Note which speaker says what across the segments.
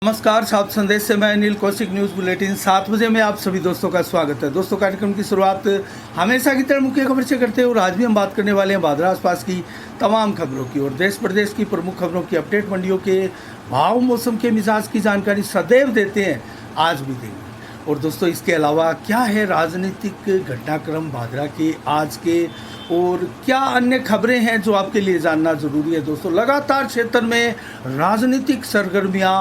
Speaker 1: नमस्कार, सात संदेश से मैं अनिल कौशिक। न्यूज़ बुलेटिन 7 बजे में आप सभी दोस्तों का स्वागत है। दोस्तों, कार्यक्रम की शुरुआत हमेशा की तरह मुख्य खबर से करते हैं और आज भी हम बात करने वाले हैं भादरा आसपास की तमाम खबरों की और देश प्रदेश की प्रमुख खबरों की अपडेट। मंडियों के भाव, मौसम के मिजाज की जानकारी सदैव देते हैं, आज भी देंगे। और दोस्तों, इसके अलावा क्या है राजनीतिक घटनाक्रम भादरा के आज के और क्या अन्य खबरें हैं जो आपके लिए जानना जरूरी है। दोस्तों, लगातार क्षेत्र में राजनीतिक सरगर्मियां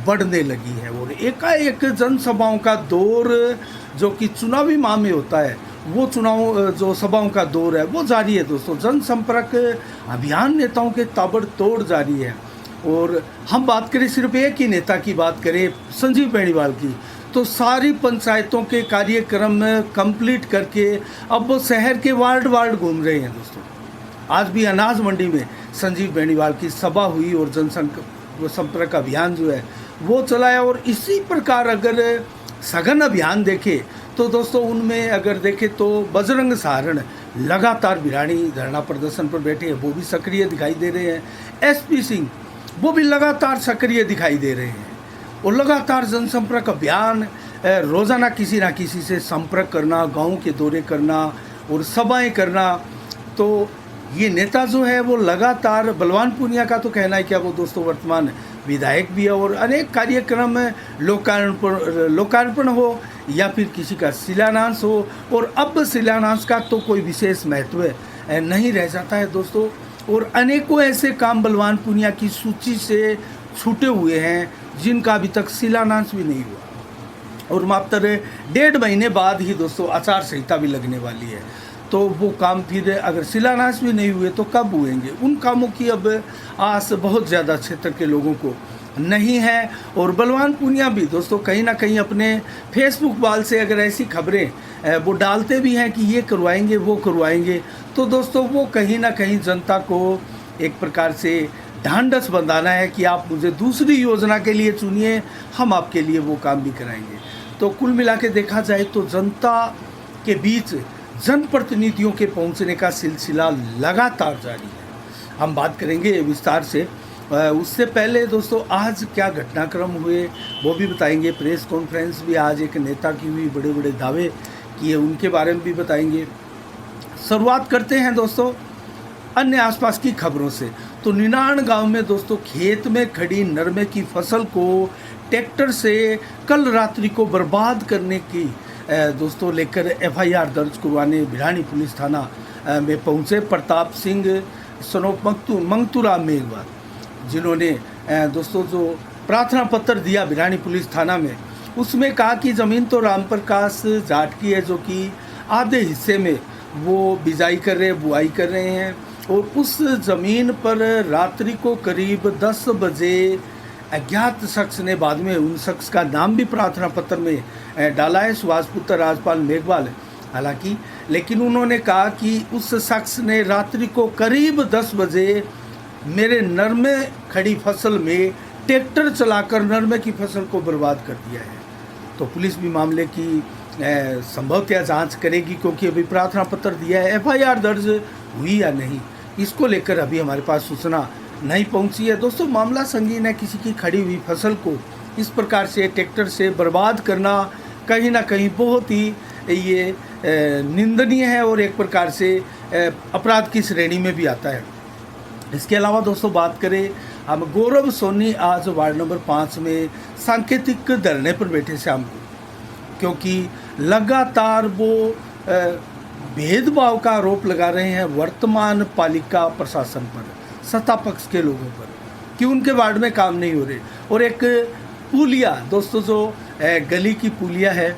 Speaker 1: बढ़ने लगी है और एकाएक जनसभाओं का दौर जो कि चुनावी माह में होता है, वो चुनाव जो सभाओं का दौर है वो जारी है। दोस्तों, जनसंपर्क अभियान नेताओं के ताबड़तोड़ जारी है। और हम बात करें सिर्फ एक ही नेता की बात करें, संजीव बेनीवाल की, तो सारी पंचायतों के कार्यक्रम कंप्लीट करके अब वो शहर के वार्ड घूम रहे हैं। दोस्तों, आज भी अनाज मंडी में संजीव बेनीवाल की सभा हुई और जनसंपर्क अभियान जो है वो चलाया। और इसी प्रकार अगर सघन अभियान देखें तो दोस्तों, उनमें अगर देखें तो बजरंग सहारण लगातार भिरानी धरना प्रदर्शन पर बैठे हैं, वो भी सक्रिय दिखाई दे रहे हैं। एसपी सिंह वो भी लगातार सक्रिय दिखाई दे रहे हैं और लगातार जनसंपर्क अभियान, रोज़ाना किसी ना किसी से संपर्क करना, गाँव के दौरे करना और सभाएं करना। तो ये नेता जो है वो लगातार, बलवान पूनिया का तो कहना है क्या, वो दोस्तों वर्तमान विधायक भी है और अनेक कार्यक्रम लोकार्पण हो या फिर किसी का शिलान्यास हो, और अब शिलान्यास का तो कोई विशेष महत्व नहीं रह जाता है दोस्तों। और अनेकों ऐसे काम बलवान पूनिया की सूची से छूटे हुए हैं जिनका अभी तक शिलान्यास भी नहीं हुआ और मात्र 1.5 महीने बाद ही दोस्तों आचार संहिता भी लगने वाली है। तो वो काम फिर अगर शिलान्यास भी नहीं हुए तो कब हुएंगे? उन कामों की अब आस बहुत ज़्यादा क्षेत्र के लोगों को नहीं है। और बलवान पूनिया भी दोस्तों कहीं ना कहीं अपने फेसबुक वाल से अगर ऐसी खबरें वो डालते भी हैं कि ये करवाएंगे वो करवाएंगे, तो दोस्तों वो कहीं ना कहीं जनता को एक प्रकार से ढांढस बंधाना है कि आप मुझे दूसरी योजना के लिए चुनिए, हम आपके लिए वो काम भी कराएंगे। तो कुल मिला के देखा जाए तो जनता के बीच जनप्रतिनिधियों के पहुंचने का सिलसिला लगातार जारी है। हम बात करेंगे विस्तार से। उससे पहले दोस्तों, आज क्या घटनाक्रम हुए वो भी बताएंगे। प्रेस कॉन्फ्रेंस भी आज एक नेता की हुई, बड़े बड़े दावे किए, उनके बारे में भी बताएंगे। शुरुआत करते हैं दोस्तों अन्य आसपास की खबरों से। तो निनाण गांव में दोस्तों खेत में खड़ी नरमे की फसल को ट्रैक्टर से कल रात्रि को बर्बाद करने की दोस्तों लेकर एफआईआर दर्ज करवाने भिरानी पुलिस थाना में पहुंचे प्रताप सिंह सनोप मंगतूराम मेघवाल, जिन्होंने दोस्तों जो प्रार्थना पत्र दिया भिरानी पुलिस थाना में, उसमें कहा कि ज़मीन तो रामप्रकाश जाट की है, जो कि आधे हिस्से में वो बिजाई कर रहे, बुआई कर रहे हैं। और उस ज़मीन पर रात्रि को करीब 10 बजे अज्ञात शख्स ने, बाद में उन शख्स का नाम भी प्रार्थना पत्र में डाला है, सुभाष पुत्र राजपाल मेघवाल हालांकि, लेकिन उन्होंने कहा कि उस शख्स ने रात्रि को करीब 10 बजे मेरे नरमे खड़ी फसल में ट्रैक्टर चलाकर नरमे की फसल को बर्बाद कर दिया है। तो पुलिस भी मामले की संभवतः जांच करेगी, क्योंकि अभी प्रार्थना पत्र दिया है। एफआईआर दर्ज हुई या नहीं, इसको लेकर अभी हमारे पास सूचना नहीं पहुंची है। दोस्तों, मामला संगीन है। किसी की खड़ी हुई फसल को इस प्रकार से ट्रैक्टर से बर्बाद करना कहीं ना कहीं बहुत ही ये निंदनीय है और एक प्रकार से अपराध की श्रेणी में भी आता है। इसके अलावा दोस्तों बात करें हम, गौरव सोनी आज वार्ड नंबर 5 में सांकेतिक धरने पर बैठे शाम को, क्योंकि लगातार वो भेदभाव का आरोप लगा रहे हैं वर्तमान पालिका प्रशासन पर, सत्ता पक्ष के लोगों पर, कि उनके वार्ड में काम नहीं हो रहे। और एक पुलिया दोस्तों, जो गली की पुलिया है,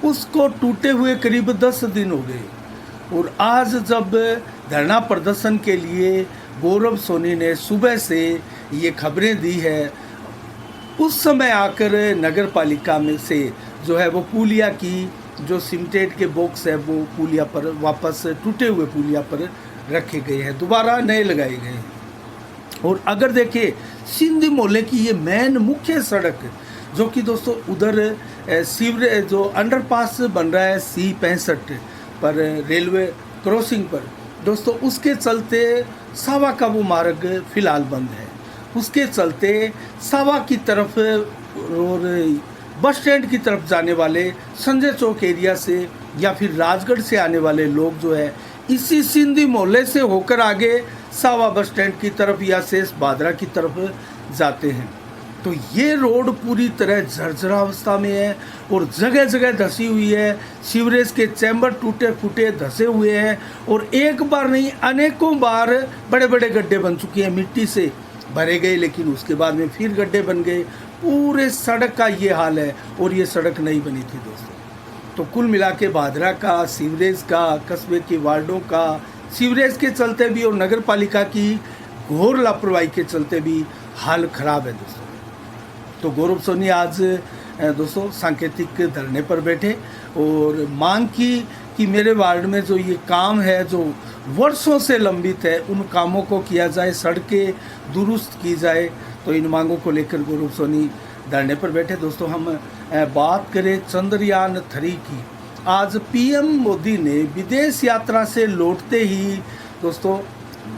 Speaker 1: उसको टूटे हुए करीब 10 दिन हो गए। और आज जब धरना प्रदर्शन के लिए गौरव सोनी ने सुबह से ये खबरें दी है, उस समय आकर नगर पालिका में से जो है वो पुलिया की जो सीमेंटेड के बॉक्स है वो पुलिया पर वापस, टूटे हुए पुलिया पर रखे गए हैं, दोबारा नए लगाए गए हैं। और अगर देखें सिंधी मोहल्ले की ये मेन मुख्य सड़क, जो कि दोस्तों उधर सीवरेज जो अंडरपास बन रहा है C65 पर, रेलवे क्रॉसिंग पर दोस्तों, उसके चलते सावा का वो मार्ग फिलहाल बंद है। उसके चलते सावा की तरफ और बस स्टैंड की तरफ जाने वाले संजय चौक एरिया से या फिर राजगढ़ से आने वाले लोग जो है इसी सिंधी मोहल्ले से होकर आगे सावा बस स्टैंड की तरफ या शेष बादरा की तरफ जाते हैं। तो ये रोड पूरी तरह जर्जर अवस्था में है और जगह जगह धसी हुई है। सीवरेज के चैम्बर टूटे फूटे धसे हुए हैं और एक बार नहीं अनेकों बार बड़े बड़े गड्ढे बन चुके हैं, मिट्टी से भरे गए, लेकिन उसके बाद में फिर गड्ढे बन गए। पूरे सड़क का ये हाल है और ये सड़क नहीं बनी थी दोस्तों। तो कुल मिला के बादरा का, सीवरेज का, कस्बे के वार्डों का, सीवरेज के चलते भी और नगर पालिका की घोर लापरवाही के चलते भी हाल खराब है दोस्तों। तो गौरव सोनी आज दोस्तों सांकेतिक धरने पर बैठे और मांग की कि मेरे वार्ड में जो ये काम है जो वर्षों से लंबित है उन कामों को किया जाए, सड़कें दुरुस्त की जाए। तो इन मांगों को लेकर गौरव सोनी धरने पर बैठे। दोस्तों हम बात करें चंद्रयान 3 की। आज पीएम मोदी ने विदेश यात्रा से लौटते ही दोस्तों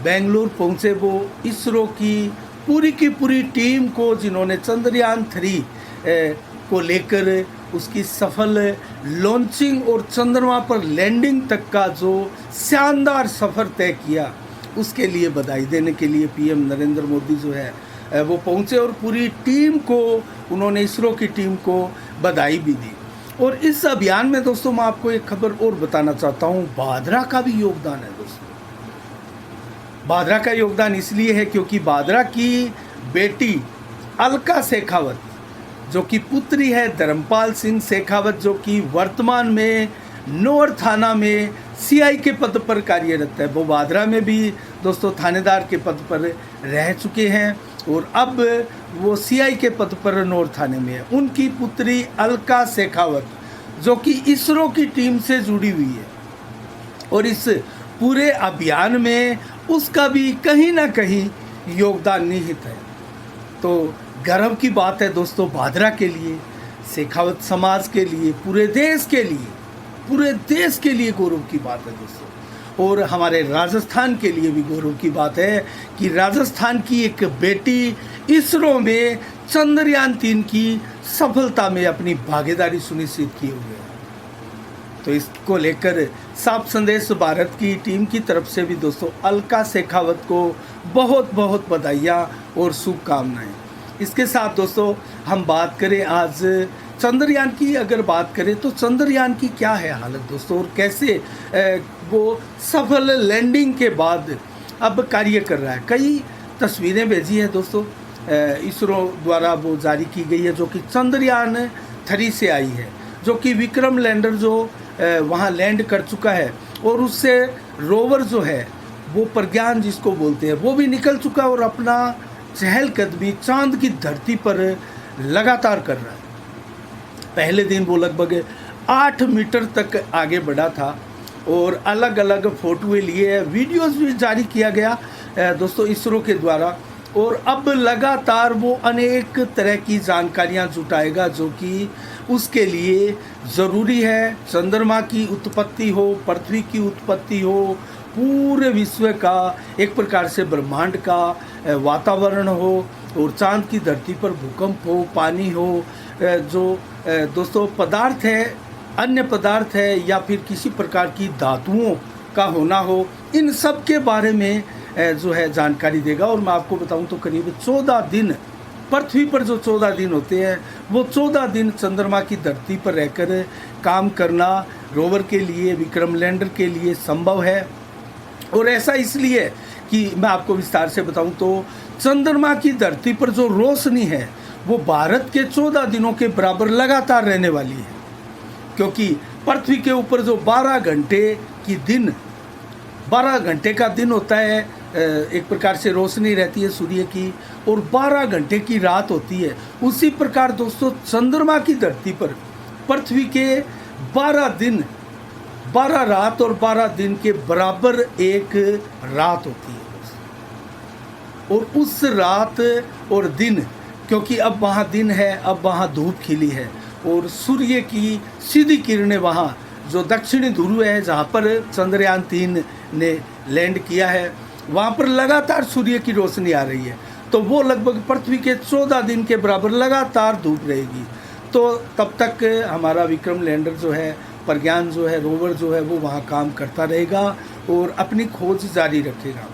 Speaker 1: बेंगलुरु पहुंचे। वो इसरो की पूरी टीम को, जिन्होंने चंद्रयान 3 को लेकर उसकी सफल लॉन्चिंग और चंद्रमा पर लैंडिंग तक का जो शानदार सफ़र तय किया, उसके लिए बधाई देने के लिए पीएम नरेंद्र मोदी जो है वो पहुंचे और पूरी टीम को, उन्होंने इसरो की टीम को बधाई भी दी। और इस अभियान में दोस्तों मैं आपको एक खबर और बताना चाहता हूं, बादरा का भी योगदान है दोस्तों। बादरा का योगदान इसलिए है क्योंकि बादरा की बेटी अलका शेखावत, जो कि पुत्री है धर्मपाल सिंह शेखावत, जो कि वर्तमान में नौर थाना में सीआई के पद पर कार्यरत है। वो बादरा में भी दोस्तों थानेदार के पद पर रह चुके हैं और अब वो सीआई के पद पर नौर थाने में है। उनकी पुत्री अलका शेखावत, जो कि इसरो की टीम से जुड़ी हुई है और इस पूरे अभियान में उसका भी कहीं ना कहीं योगदान निहित है। तो गर्व की बात है दोस्तों बादरा के लिए, शेखावत समाज के लिए, पूरे देश के लिए गौरव की बात है दोस्तों। और हमारे राजस्थान के लिए भी गौरव की बात है कि राजस्थान की एक बेटी इसरो में चंद्रयान 3 की सफलता में अपनी भागीदारी सुनिश्चित किए हुए है। तो इसको लेकर साफ संदेश भारत की टीम की तरफ से भी दोस्तों अलका शेखावत को बहुत बहुत बधाइयाँ और शुभकामनाएं। इसके साथ दोस्तों हम बात करें आज चंद्रयान की, अगर बात करें तो चंद्रयान की क्या है हालत दोस्तों और कैसे वो सफल लैंडिंग के बाद अब कार्य कर रहा है। कई तस्वीरें भेजी है दोस्तों इसरो द्वारा वो जारी की गई है, जो कि चंद्रयान 3 से आई है, जो कि विक्रम लैंडर जो वहाँ लैंड कर चुका है और उससे रोवर जो है वो प्रज्ञान जिसको बोलते हैं वो भी निकल चुका और अपना चहलकदमी चांद की धरती पर लगातार कर रहा है। पहले दिन वो लगभग 8 मीटर तक आगे बढ़ा था और अलग अलग फोटोएं लिए, वीडियोस भी जारी किया गया दोस्तों इसरो के द्वारा। और अब लगातार वो अनेक तरह की जानकारियां जुटाएगा जो कि उसके लिए ज़रूरी है। चंद्रमा की उत्पत्ति हो, पृथ्वी की उत्पत्ति हो, पूरे विश्व का एक प्रकार से ब्रह्मांड का वातावरण हो और चांद की धरती पर भूकंप हो, पानी हो, जो दोस्तों पदार्थ है, अन्य पदार्थ है या फिर किसी प्रकार की धातुओं का होना हो, इन सब के बारे में जो है जानकारी देगा। और मैं आपको बताऊं तो करीब 14 दिन पृथ्वी पर जो 14 दिन होते हैं वो 14 दिन चंद्रमा की धरती पर रहकर काम करना रोवर के लिए, विक्रम लैंडर के लिए संभव है। और ऐसा इसलिए कि मैं आपको विस्तार से बताऊं तो चंद्रमा की धरती पर जो रोशनी है वो भारत के 14 दिनों के बराबर लगातार रहने वाली है, क्योंकि पृथ्वी के ऊपर जो 12 घंटे का दिन होता है, एक प्रकार से रोशनी रहती है सूर्य की, और 12 घंटे की रात होती है। उसी प्रकार दोस्तों चंद्रमा की धरती पर पृथ्वी के 12 रात और 12 दिन के बराबर एक रात होती है। और उस रात और दिन, क्योंकि अब वहाँ दिन है, अब वहाँ धूप खिली है और सूर्य की सीधी किरणें वहाँ जो दक्षिणी ध्रुव है जहाँ पर चंद्रयान 3 ने लैंड किया है, वहाँ पर लगातार सूर्य की रोशनी आ रही है। तो वो लगभग पृथ्वी के 14 दिन के बराबर लगातार धूप रहेगी। तो तब तक हमारा विक्रम लैंडर जो है, प्रज्ञान जो है, रोवर जो है, वो वहाँ काम करता रहेगा और अपनी खोज जारी रखेगा।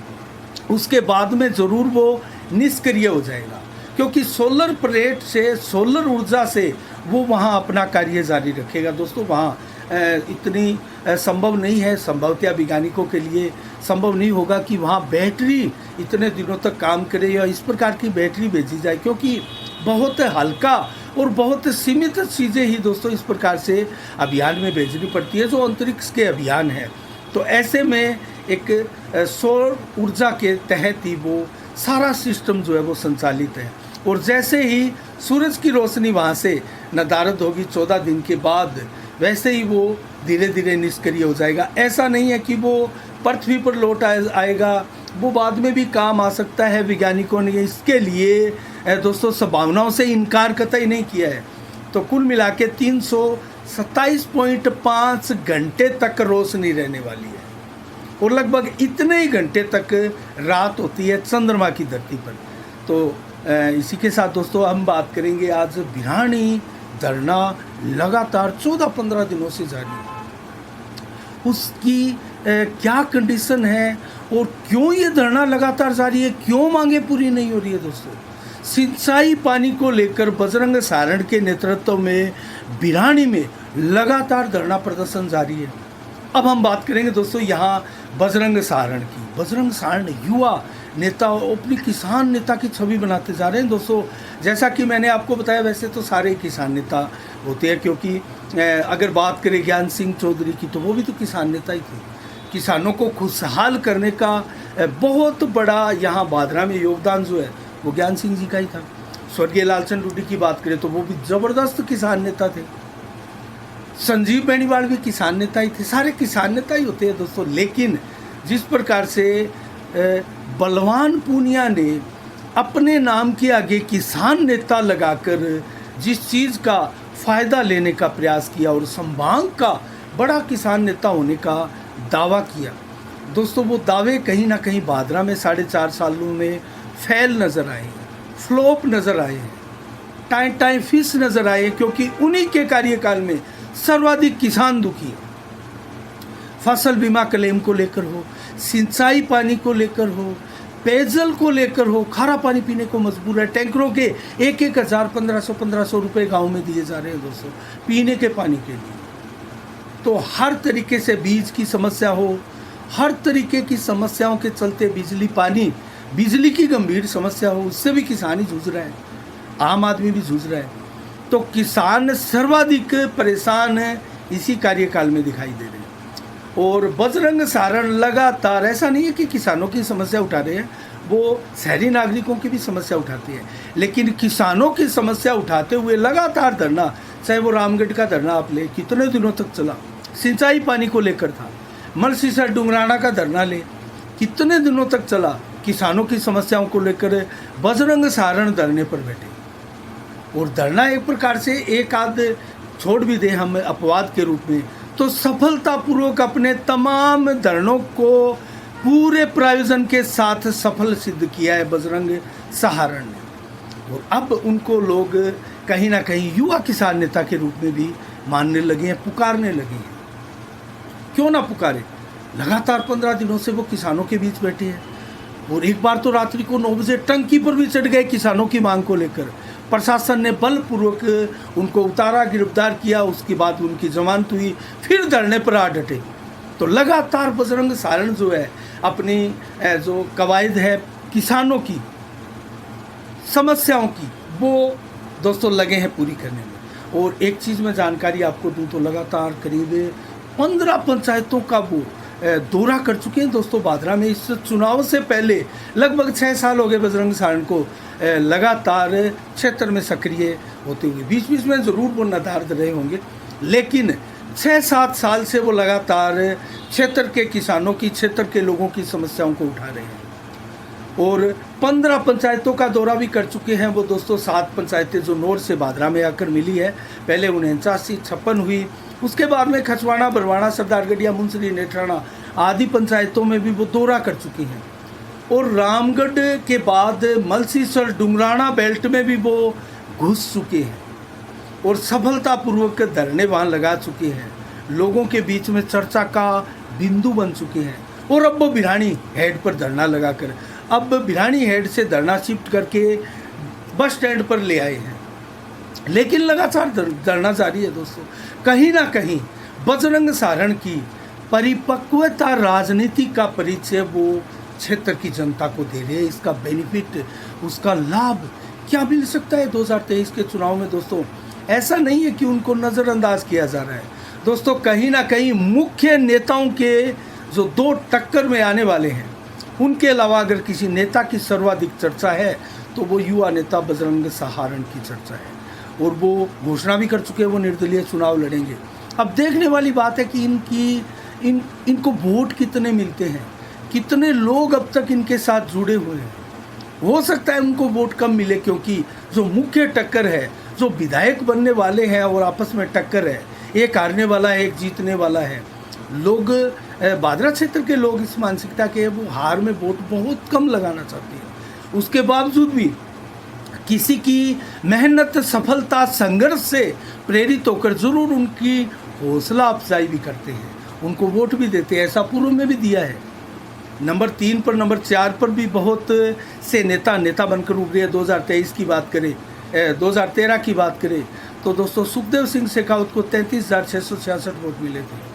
Speaker 1: उसके बाद में ज़रूर वो निष्क्रिय हो जाएगा, क्योंकि सोलर प्लेट से, सोलर ऊर्जा से वो वहाँ अपना कार्य जारी रखेगा। दोस्तों वहाँ इतनी संभव नहीं है, संभवतः वैज्ञानिकों के लिए संभव नहीं होगा कि वहाँ बैटरी इतने दिनों तक काम करे या इस प्रकार की बैटरी भेजी जाए, क्योंकि बहुत हल्का और बहुत सीमित चीज़ें ही दोस्तों इस प्रकार से अभियान में भेजनी पड़ती है, जो अंतरिक्ष के अभियान है। तो ऐसे में एक सौर ऊर्जा के तहत ही वो सारा सिस्टम जो है वो संचालित है। और जैसे ही सूरज की रोशनी वहाँ से नदारद होगी 14 दिन के बाद, वैसे ही वो धीरे धीरे निष्क्रिय हो जाएगा। ऐसा नहीं है कि वो पृथ्वी पर लौट आएगा, वो बाद में भी काम आ सकता है। वैज्ञानिकों ने इसके लिए दोस्तों संभावनाओं से इनकार कतई नहीं किया है। तो कुल मिला के 327.5 घंटे तक रोशनी रहने वाली है और लगभग इतने ही घंटे तक रात होती है चंद्रमा की धरती पर। तो इसी के साथ दोस्तों हम बात करेंगे आज बिरहानी धरना लगातार 14-15 दिनों से जारी है, उसकी क्या कंडीशन है और क्यों ये धरना लगातार जारी है, क्यों मांगे पूरी नहीं हो रही है। दोस्तों सिंचाई पानी को लेकर बजरंग सारण के नेतृत्व में बिरहानी में लगातार धरना प्रदर्शन जारी है। अब हम बात करेंगे दोस्तों यहाँ बजरंग सारण की। बजरंग सारण युवा नेता अपनी किसान नेता की छवि बनाते जा रहे हैं। दोस्तों जैसा कि मैंने आपको बताया, वैसे तो सारे किसान नेता होते हैं, क्योंकि अगर बात करें ज्ञान सिंह चौधरी की तो वो भी तो किसान नेता ही थे। किसानों को खुशहाल करने का बहुत बड़ा यहाँ बादरा में योगदान जो है वो ज्ञान सिंह जी का ही था। स्वर्गीय लालचंद रूडी की बात करें तो वो भी ज़बरदस्त किसान नेता थे। संजीव बेनीवाल भी किसान नेता ही थे। सारे किसान नेता ही होते हैं दोस्तों। लेकिन जिस प्रकार से बलवान पूनिया ने अपने नाम के आगे किसान नेता लगाकर जिस चीज़ का फ़ायदा लेने का प्रयास किया और संभाग का बड़ा किसान नेता होने का दावा किया, दोस्तों वो दावे कहीं ना कहीं बादरा में 4.5 सालों में फैल नज़र आए हैं, फ्लॉप नज़र आए हैं, टाइम फिश नज़र आए हैं, क्योंकि उन्हीं के कार्यकाल में सर्वाधिक किसान दुखी है। फसल बीमा क्लेम को लेकर हो, सिंचाई पानी को लेकर हो, पेयजल को लेकर हो, खारा पानी पीने को मजबूर है। टैंकरों के 1,000 1500 रुपये गाँव में दिए जा रहे हैं दोस्तों पीने के पानी के लिए। तो हर तरीके से बीज की समस्या हो, हर तरीके की समस्याओं के चलते बिजली की गंभीर समस्या हो, उससे भी किसान ही जूझ रहा है, आम आदमी भी जूझ रहा है। तो किसान सर्वाधिक परेशान है इसी कार्यकाल में दिखाई दे रहे हैं। और बजरंग सारण लगातार, ऐसा नहीं है कि किसानों की समस्या उठा रहे हैं, वो शहरी नागरिकों की भी समस्या उठाते हैं, लेकिन किसानों की समस्या उठाते हुए लगातार धरना, चाहे वो रामगढ़ का धरना आप ले, कितने दिनों तक चला, सिंचाई पानी को लेकर था, मलसीसर डुंगराना का धरना ले, कितने दिनों तक चला। किसानों की समस्याओं को लेकर बजरंग सारण धरने पर बैठे। और धरना एक प्रकार से एक आध छोड़ भी दे हम अपवाद के रूप में, तो सफलतापूर्वक अपने तमाम धरनों को पूरे प्रायोजन के साथ सफल सिद्ध किया है बजरंग सारण ने। और अब उनको लोग कहीं ना कहीं युवा किसान नेता के रूप में भी मानने लगे हैं, पुकारने लगे हैं। क्यों ना पुकारे, लगातार 15 दिनों से वो किसानों के बीच बैठे हैं। और एक बार तो रात्रि को 9 बजे टंकी पर भी चढ़ गए किसानों की मांग को लेकर। प्रशासन ने बलपूर्वक उनको उतारा, गिरफ्तार किया, उसके बाद उनकी जमानत हुई, फिर धरने पर आ डटे। तो लगातार बजरंग सारण जो है अपनी जो कवायद है किसानों की समस्याओं की, वो दोस्तों लगे हैं पूरी करने में। और एक चीज़ मैं जानकारी आपको दूं तो लगातार करीब 15 पंचायतों का वो दौरा कर चुके हैं दोस्तों बादरा में। इस चुनाव से पहले लगभग 6 साल हो गए बजरंग सारण को लगातार क्षेत्र में सक्रिय होते हुए। बीच बीच में ज़रूर वो नदारद रहे होंगे, लेकिन 6-7 साल से वो लगातार क्षेत्र के किसानों की, क्षेत्र के लोगों की समस्याओं को उठा रहे हैं। और 15 पंचायतों का दौरा भी कर चुके हैं वो दोस्तों। 7 पंचायतें जो नॉर्थ से बादरा में आकर मिली है, पहले 49, 56 हुई, उसके बाद में खचवाड़ा, बरवाड़ा, सरदारगढ़िया, मुंसरी, नेत्राना आदि पंचायतों में भी वो दौरा कर चुके हैं। और रामगढ़ के बाद मलसीसर डुंगराना बेल्ट में भी वो घुस चुके हैं और सफलतापूर्वक धरने वहाँ लगा चुके हैं, लोगों के बीच में चर्चा का बिंदु बन चुके हैं। और अब वो बिरानी हेड पर धरना लगाकर, अब बिरानी हेड से धरना शिफ्ट करके बस स्टैंड पर ले आए हैं, लेकिन लगातार धरना जारी है दोस्तों। कहीं ना कहीं बजरंग सारण की परिपक्वता राजनीति का परिचय वो क्षेत्र की जनता को दे रहे हैं। इसका बेनिफिट, उसका लाभ क्या मिल सकता है 2023 के चुनाव में दोस्तों? ऐसा नहीं है कि उनको नज़रअंदाज किया जा रहा है दोस्तों। कहीं ना कहीं मुख्य नेताओं के जो दो टक्कर में आने वाले हैं, उनके अलावा अगर किसी नेता की सर्वाधिक चर्चा है तो वो युवा नेता बजरंग सहारण की चर्चा है, और वो घोषणा भी कर चुके हैं वो निर्दलीय चुनाव लड़ेंगे। अब देखने वाली बात है कि इनको वोट कितने मिलते हैं, कितने लोग अब तक इनके साथ जुड़े हुए हैं। हो सकता है उनको वोट कम मिले, क्योंकि जो मुख्य टक्कर है, जो विधायक बनने वाले हैं और आपस में टक्कर है, एक हारने वाला है एक जीतने वाला है। लोग बादरा क्षेत्र के लोग इस मानसिकता के, वो हार में वोट बहुत कम लगाना चाहते हैं। उसके बावजूद भी किसी की मेहनत, सफलता, संघर्ष से प्रेरित होकर जरूर उनकी हौसला अफजाई भी करते हैं, उनको वोट भी देते हैं। ऐसा पूर्व में भी दिया है। नंबर 3 पर, नंबर 4 पर भी बहुत से नेता बनकर उभरे हैं। 2023 की बात करें, 2013 की बात करें तो दोस्तों सुखदेव सिंह शेखावत को 33,666 वोट मिले थे।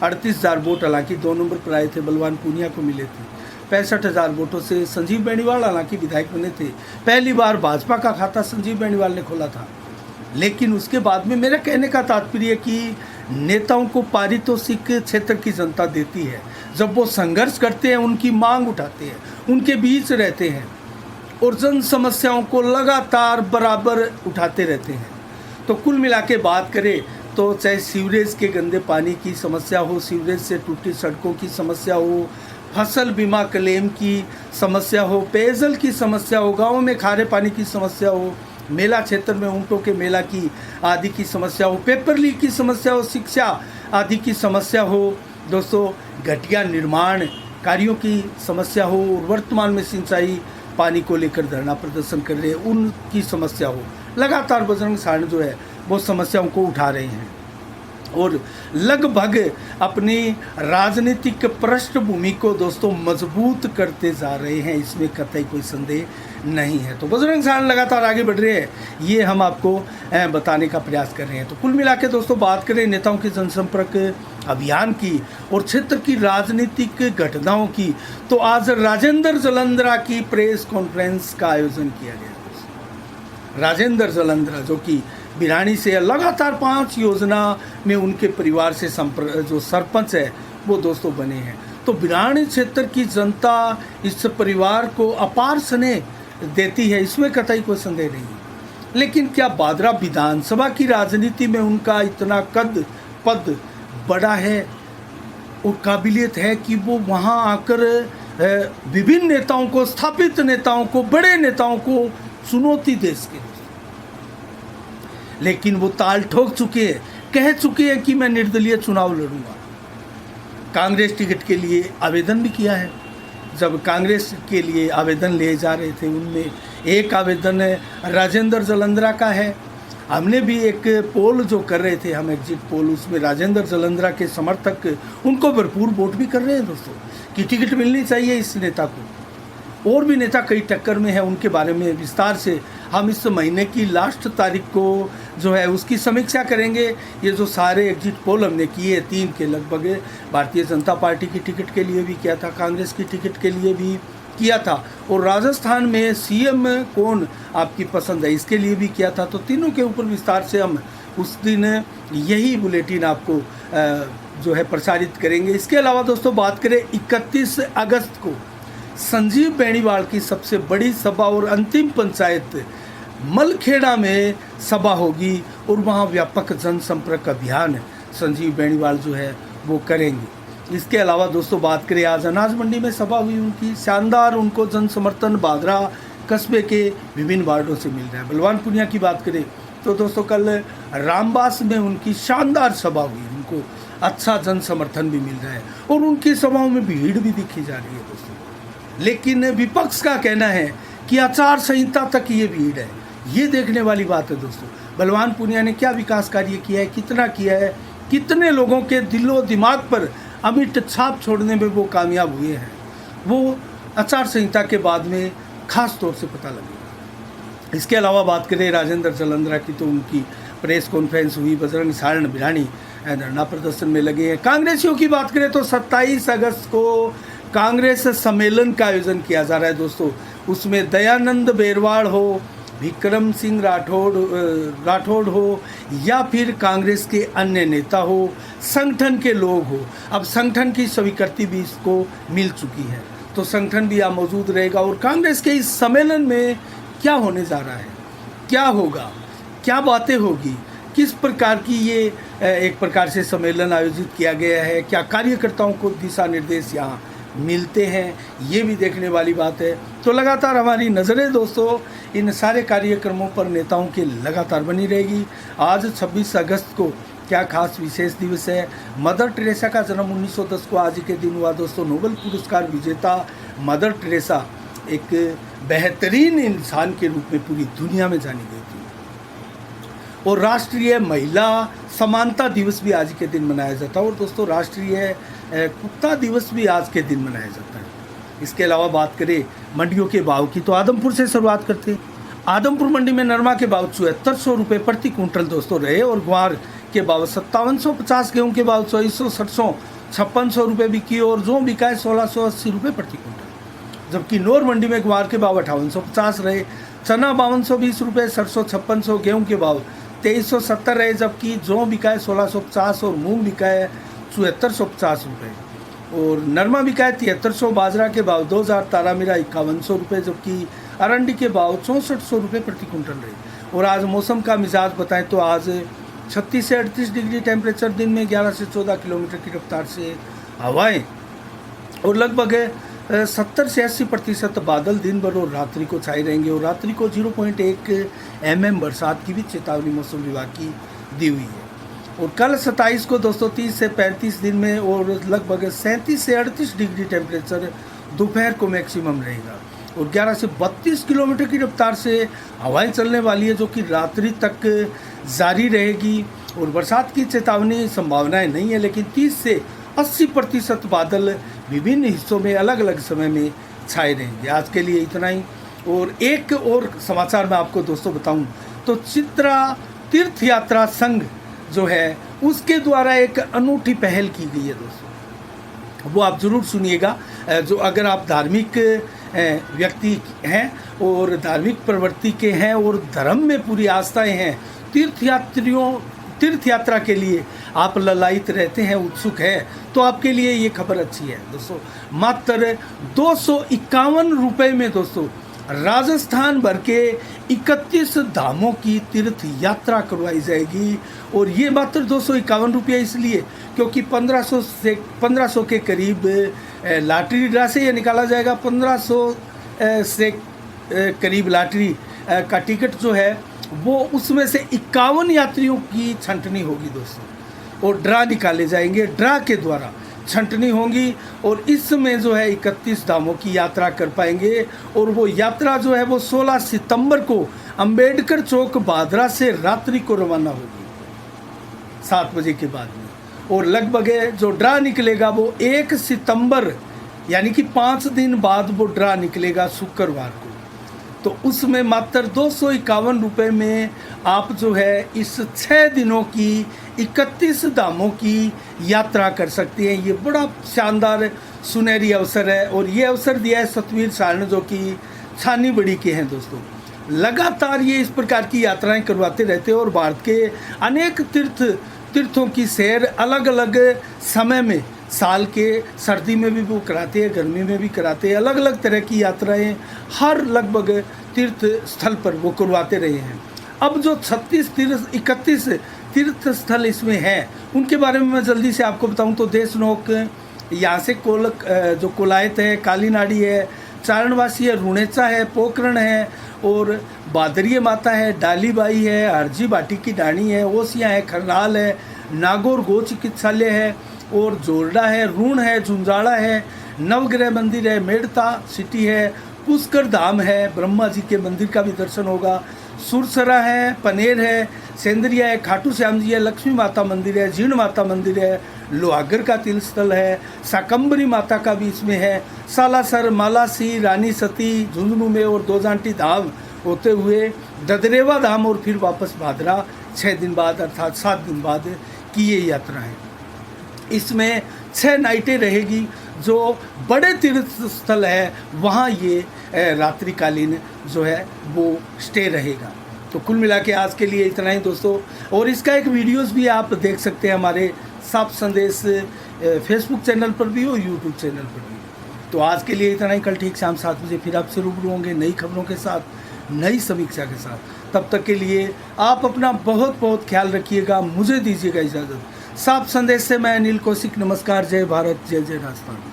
Speaker 1: 38,000 वोट हालांकि 2 नंबर पर आए थे, बलवान पूनिया को मिले थे। 65,000 वोटों से संजीव बेनीवाल हालांकि विधायक बने थे। पहली बार भाजपा का खाता संजीव बेनीवाल ने खोला था। लेकिन उसके बाद में मेरा कहने का तात्पर्य कि नेताओं को पारितोषिक क्षेत्र की जनता देती है। जब वो संघर्ष करते हैं, उनकी मांग उठाते हैं, उनके बीच रहते हैं और जन समस्याओं को लगातार बराबर उठाते रहते हैं। तो कुल मिला के बात करें तो चाहे सीवरेज के गंदे पानी की समस्या हो, सीवरेज से टूटी सड़कों की समस्या हो, फसल बीमा क्लेम की समस्या हो, पेयजल की समस्या हो, गाँव में खारे पानी की समस्या हो, मेला क्षेत्र में ऊँटों के मेला की आदि की समस्या हो, पेपर लीक की समस्या हो, शिक्षा आदि की समस्या हो दोस्तों, घटिया निर्माण कार्यों की समस्या हो, और वर्तमान में सिंचाई पानी को लेकर धरना प्रदर्शन कर रहे हैं उनकी समस्या हो, लगातार बजरंग सारण जो है वो समस्याओं को उठा रहे हैं और लगभग अपनी राजनीतिक पृष्ठभूमि को दोस्तों मजबूत करते जा रहे हैं, इसमें कतई कोई संदेह नहीं है। तो बजरंग सारण लगातार आगे बढ़ रहे हैं, ये हम आपको बताने का प्रयास कर रहे हैं। तो कुल मिला के दोस्तों बात करें नेताओं के जनसंपर्क अभियान की और क्षेत्र की राजनीतिक घटनाओं की, तो आज राजेंद्र जलंधरा की प्रेस कॉन्फ्रेंस का आयोजन किया गया। राजेंद्र जलंधरा जो कि बिरानी से लगातार 5 योजना में उनके परिवार से जो सरपंच है वो दोस्तों बने हैं। तो बिरानी क्षेत्र की जनता इस परिवार को अपार स्नेह देती है, इसमें कतई कोई संदेह नहीं है। लेकिन क्या बादरा विधानसभा की राजनीति में उनका इतना कद पद बड़ा है और काबिलियत है कि वो वहाँ आकर विभिन्न नेताओं को, स्थापित नेताओं को, बड़े नेताओं को चुनौती दे सके? लेकिन वो ताल ठोक चुके हैं, कह चुके हैं कि मैं निर्दलीय चुनाव लड़ूंगा। कांग्रेस टिकट के लिए आवेदन भी किया है। जब कांग्रेस के लिए आवेदन ले जा रहे थे, उनमें एक आवेदन राजेंद्र जलंधरा का है। हमने भी एक पोल जो कर रहे थे, हम एग्जिट पोल, उसमें राजेंद्र जलंधरा के समर्थक उनको भरपूर वोट भी कर रहे हैं दोस्तों कि टिकट मिलनी चाहिए इस नेता को। और भी नेता कई टक्कर में है, उनके बारे में विस्तार से हम इस महीने की लास्ट तारीख को जो है उसकी समीक्षा करेंगे। ये जो सारे एग्जिट पोल हमने किए 3 के लगभग, भारतीय जनता पार्टी की टिकट के लिए भी किया था, कांग्रेस की टिकट के लिए भी किया था, और राजस्थान में सीएम कौन आपकी पसंद है इसके लिए भी किया था। तो तीनों के ऊपर विस्तार से हम उस दिन यही बुलेटिन आपको जो है प्रसारित करेंगे। इसके अलावा दोस्तों बात करें 31 अगस्त को संजीव बेनीवाल की सबसे बड़ी सभा और अंतिम पंचायत मलखेड़ा में सभा होगी और वहाँ व्यापक जनसंपर्क अभियान संजीव बेनीवाल जो है वो करेंगे। इसके अलावा दोस्तों बात करें आज अनाज मंडी में सभा हुई उनकी, शानदार उनको जन समर्थन बादरा कस्बे के विभिन्न वार्डों से मिल रहा है। बलवान पुनिया की बात करें तो दोस्तों कल रामबास में उनकी शानदार सभा हुई, उनको अच्छा जन समर्थन भी मिल रहा है और उनकी सभाओं में भीड़ भी दिखी जा रही है दोस्तों। लेकिन विपक्ष का कहना है कि आचार संहिता तक ये भीड़ है। ये देखने वाली बात है दोस्तों, बलवान पूनिया ने क्या विकास कार्य किया है, कितना किया है, कितने लोगों के दिलो दिमाग पर अमिट छाप छोड़ने में वो कामयाब हुए हैं, वो आचार संहिता के बाद में खास तौर से पता लगेगा। इसके अलावा बात करें राजेंद्र जालंधरा की, तो उनकी प्रेस कॉन्फ्रेंस हुई, बजरंग सारण बिरानी धरना प्रदर्शन में लगे हैं। कांग्रेसियों की बात करें तो 27 अगस्त को कांग्रेस सम्मेलन का आयोजन किया जा रहा है दोस्तों। उसमें दयानंद बेरवाड़ हो, विक्रम सिंह राठौड़ हो, या फिर कांग्रेस के अन्य नेता हो, संगठन के लोग हो। अब संगठन की स्वीकृति भी इसको मिल चुकी है, तो संगठन भी यहाँ मौजूद रहेगा। और कांग्रेस के इस सम्मेलन में क्या होने जा रहा है, क्या होगा, क्या बातें होगी, किस प्रकार की ये एक प्रकार से सम्मेलन आयोजित किया गया है, क्या कार्यकर्ताओं को दिशा निर्देश यहाँ मिलते हैं, ये भी देखने वाली बात है। तो लगातार हमारी नज़रें दोस्तों इन सारे कार्यक्रमों पर नेताओं की लगातार बनी रहेगी। आज 26 अगस्त को क्या खास विशेष दिवस है। मदर टेरेसा का जन्म 1910 को आज के दिन हुआ दोस्तों। नोबेल पुरस्कार विजेता मदर टेरेसा एक बेहतरीन इंसान के रूप में पूरी दुनिया में जानी गई थी। और राष्ट्रीय महिला समानता दिवस भी आज के दिन मनाया जाता है। और दोस्तों राष्ट्रीय कुत्ता दिवस भी आज के दिन मनाया जाता है। इसके अलावा बात करें मंडियों के भाव की, तो आदमपुर से शुरुआत करते हैं। आदमपुर मंडी में नरमा के भाव 7400 रुपये प्रति कुंटल दोस्तों रहे, और ग्वार के भाव 5750, गेहूँ के भाव 2400, सरसों 5600 रुपये बिकी, और जो बिका है 1680 रुपये प्रति कुंटल। जबकि नौर मंडी में ग्वार के भाव 5850 रहे, चना 5220 रुपये, सरसों 5600, गेहूँ के भाव 2370 रहे, जबकि जो बिका है 1650, और मूंग बिका है 7450 रुपये, और नरमा बिका है 7300, बाजरा के भाव 2000, तारा मीरा 5100 रुपये, जबकि अरंडी के भाव 6400 रुपये प्रति कुंटल रहे। और आज मौसम का मिजाज बताएं तो आज 36 से 38 डिग्री टेम्परेचर, दिन में 11 से 14 किलोमीटर की रफ्तार से हवाएं, और लगभग 70 से 80% बादल दिन भर और रात्रि को छाए रहेंगे। और रात्रि को 0.1 mm बरसात की भी चेतावनी मौसम विभाग की दी हुई है। और कल 27 को दोस्तों 30 से 35 दिन में और लगभग 37 से 38 डिग्री टेम्परेचर दोपहर को मैक्सिमम रहेगा। और 11 से 32 किलोमीटर की रफ्तार से हवाएं चलने वाली है, जो कि रात्रि तक जारी रहेगी। और बरसात की चेतावनी संभावनाएं नहीं है, लेकिन 30 से 80% बादल विभिन्न हिस्सों में अलग अलग समय में छाए रहेंगे। आज के लिए इतना ही। और एक और समाचार मैं आपको दोस्तों बताऊं तो चित्रा तीर्थ यात्रा संघ जो है उसके द्वारा एक अनूठी पहल की गई है दोस्तों, वो आप ज़रूर सुनिएगा। जो अगर आप धार्मिक व्यक्ति हैं और धार्मिक प्रवृत्ति के हैं और धर्म में पूरी आस्थाएं हैं, तीर्थ यात्रा के लिए आप ललायित रहते हैं, उत्सुक हैं, तो आपके लिए ये खबर अच्छी है दोस्तों। मात्र 251 रुपये में दोस्तों राजस्थान भर के 31 धामों की तीर्थ यात्रा करवाई जाएगी। और ये मात्र 251 रुपये इसलिए क्योंकि 1500 के करीब लॉटरी ड्रा से ये निकाला जाएगा। 1500 से करीब लॉटरी का टिकट जो है वो उसमें से 51 यात्रियों की छंटनी होगी दोस्तों, और ड्रा निकाले जाएंगे। ड्रा के द्वारा छंटनी होगी और इसमें जो है 31 धामों की यात्रा कर पाएंगे। और वो यात्रा जो है वो 16 सितंबर को अंबेडकर चौक बादरा से रात्रि को रवाना होगी 7 बजे के बाद में। और लगभग जो ड्रा निकलेगा वो 1 सितंबर यानी कि 5 दिन बाद वो ड्रा निकलेगा शुक्रवार को। तो उसमें मात्र 251 रुपये में आप जो है इस 6 दिनों की 31 धामों की यात्रा कर सकते हैं। ये बड़ा शानदार सुनहरी अवसर है और ये अवसर दिया है सतवीर सारण जो कि छानी बड़ी के हैं दोस्तों। लगातार ये इस प्रकार की यात्राएं करवाते रहते हैं और भारत के अनेक तीर्थों की सैर अलग अलग समय में, साल के सर्दी में भी वो कराते हैं, गर्मी में भी कराते हैं। अलग अलग तरह की यात्राएं हर लगभग तीर्थ स्थल पर वो करवाते रहे हैं। अब जो 31 तीर्थ स्थल इसमें हैं उनके बारे में मैं जल्दी से आपको बताऊं तो देशनोक, यहाँ से जो कोलायत है, कालीनाड़ी है, चारणवासी है, रुणेचा है, पोखरण है और बादरिया माता है, डालीबाई है, हरजी बाटी की डाणी है, ओसिया है, खरनाल है, नागौर गो चिकित्सालय है और जोरडा है, रून है, झुंझाड़ा है, नवग्रह मंदिर है, मेड़ता सिटी है, पुष्कर धाम है, ब्रह्मा जी के मंदिर का भी दर्शन होगा, सुरसरा है, पनेर है, सेंदरिया है, खाटू श्याम जी है, लक्ष्मी माता मंदिर है, जीण माता मंदिर है, लोहागर का तिल स्थल है, शाकंभरी माता का भी इसमें है, सालासर, मालासी, रानी सती, झुंझुनू में और दोजांटी धाम होते हुए ददरेवा धाम और फिर वापस भादरा 6 दिन बाद अर्थात 7 दिन बाद की ये यात्रा है। इसमें 6 नाइटें रहेगी। जो बड़े तीर्थ स्थल है वहाँ ये रात्रिकालीन जो है वो स्टे रहेगा। तो कुल मिला के आज के लिए इतना ही दोस्तों, और इसका एक वीडियोस भी आप देख सकते हैं हमारे साफ संदेश फेसबुक चैनल पर भी और यूट्यूब चैनल पर भी। तो आज के लिए इतना ही, कल ठीक शाम 7 बजे फिर आपसे रूबरू होंगे नई खबरों के साथ, नई समीक्षा के साथ। तब तक के लिए आप अपना बहुत बहुत ख्याल रखिएगा, मुझे दीजिएगा इजाज़त। साफ संदेश से मैं अनिल कौशिक, नमस्कार, जय भारत, जय जय राजस्थान।